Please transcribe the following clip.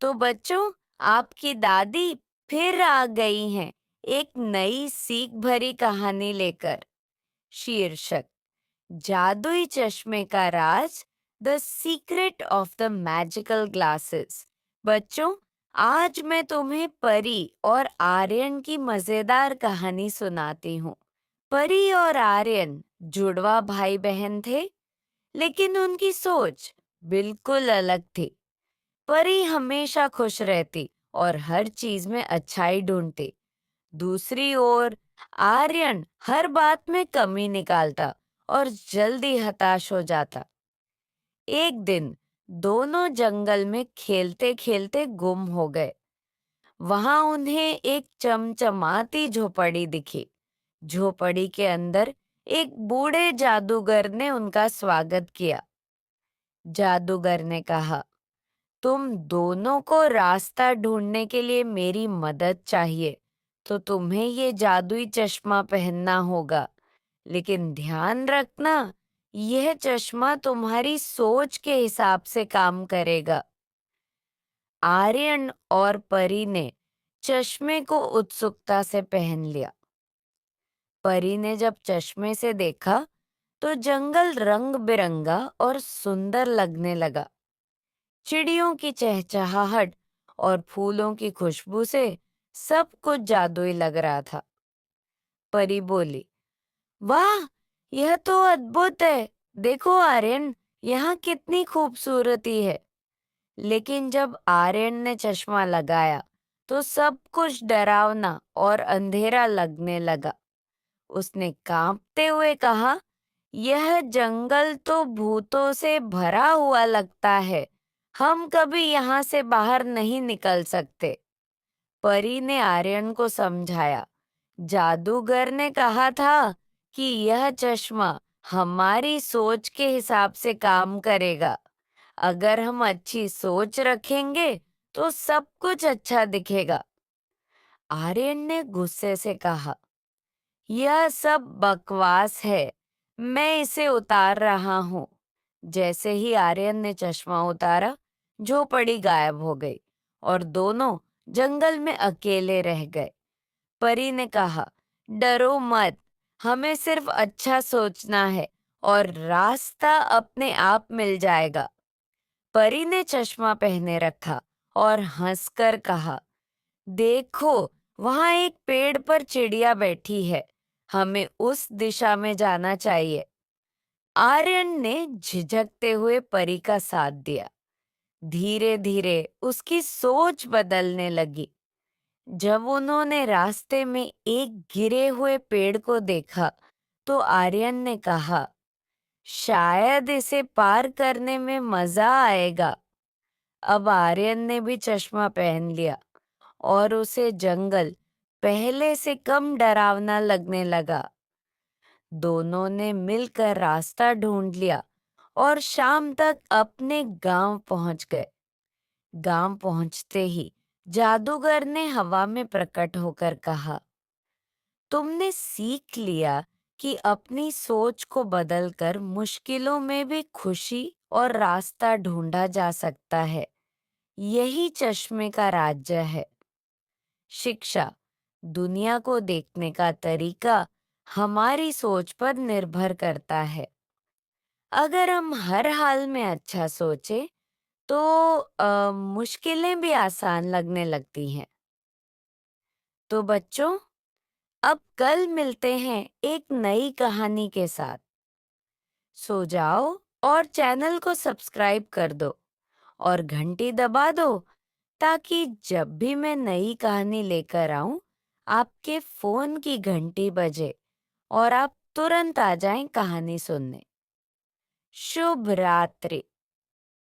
तो बच्चों, आपकी दादी फिर आ गई हैं एक नई सीख भरी कहानी लेकर। शीर्षक: जादुई चश्मे का राज, the secret of the magical glasses. बच्चों, आज मैं तुम्हें परी और आर्यन की मजेदार कहानी सुनाती हूँ। परी और आर्यन जुड़वा भाई बहन थे, लेकिन उनकी सोच बिल्कुल अलग थी। परी हमेशा खुश रहती और हर चीज में अच्छाई ढूंढती। दूसरी ओर आर्यन हर बात में कमी निकालता और जल्दी हताश हो जाता। एक दिन दोनों जंगल में खेलते खेलते गुम हो गए। वहां उन्हें एक चमचमाती झोपड़ी दिखी। झोपड़ी के अंदर एक बूढ़े जादूगर ने उनका स्वागत किया। जादूगर ने कहा, तुम दोनों को रास्ता ढूंढने के लिए मेरी मदद चाहिए, तो तुम्हें ये जादुई चश्मा पहनना होगा। लेकिन ध्यान रखना, यह चश्मा तुम्हारी सोच के हिसाब से काम करेगा। आर्यन और परी ने चश्मे को उत्सुकता से पहन लिया। परी ने जब चश्मे से देखा, तो जंगल रंग बिरंगा और सुंदर लगने लगा। चिड़ियों की चहचहाहट और फूलों की खुशबू से सब कुछ जादुई लग रहा था। परी बोली, वाह, यह तो अद्भुत है। देखो आर्यन, यहाँ कितनी खूबसूरती है। लेकिन जब आर्यन ने चश्मा लगाया, तो सब कुछ डरावना और अंधेरा लगने लगा। उसने कांपते हुए कहा, यह जंगल तो भूतों से भरा हुआ लगता है। हम कभी यहाँ से बाहर नहीं निकल सकते। परी ने आर्यन को समझाया, जादूगर ने कहा था कि यह चश्मा हमारी सोच के हिसाब से काम करेगा। अगर हम अच्छी सोच रखेंगे, तो सब कुछ अच्छा दिखेगा। आर्यन ने गुस्से से कहा, यह सब बकवास है। मैं इसे उतार रहा हूँ। जैसे ही आर्यन ने चश्मा उतारा, झोपड़ी गायब हो गई और दोनों जंगल में अकेले रह गए। परी ने कहा, डरो मत, हमें सिर्फ अच्छा सोचना है और रास्ता अपने आप मिल जाएगा। परी ने चश्मा पहने रखा और हंसकर कहा, देखो, वहां एक पेड़ पर चिड़िया बैठी है। हमें उस दिशा में जाना चाहिए। आर्यन ने झिझकते हुए परी का साथ दिया। धीरे धीरे उसकी सोच बदलने लगी। जब उन्होंने रास्ते में एक गिरे हुए पेड़ को देखा, तो आर्यन ने कहा, शायद इसे पार करने में मजा आएगा। अब आर्यन ने भी चश्मा पहन लिया और उसे जंगल पहले से कम डरावना लगने लगा। दोनों ने मिलकर रास्ता ढूंढ लिया और शाम तक अपने गांव पहुंच गए। गांव पहुंचते ही जादूगर ने हवा में प्रकट होकर कहा, तुमने सीख लिया कि अपनी सोच को बदलकर मुश्किलों में भी खुशी और रास्ता ढूंढा जा सकता है। यही चश्मे का राज्य है। शिक्षा: दुनिया को देखने का तरीका हमारी सोच पर निर्भर करता है। अगर हम हर हाल में अच्छा सोचें, तो मुश्किलें भी आसान लगने लगती हैं। तो बच्चों, अब कल मिलते हैं एक नई कहानी के साथ। सो जाओ और चैनल को सब्सक्राइब कर दो और घंटी दबा दो, ताकि जब भी मैं नई कहानी लेकर आऊं, आपके फोन की घंटी बजे और आप तुरंत आ जाएं कहानी सुनने। शुभ रात्रि।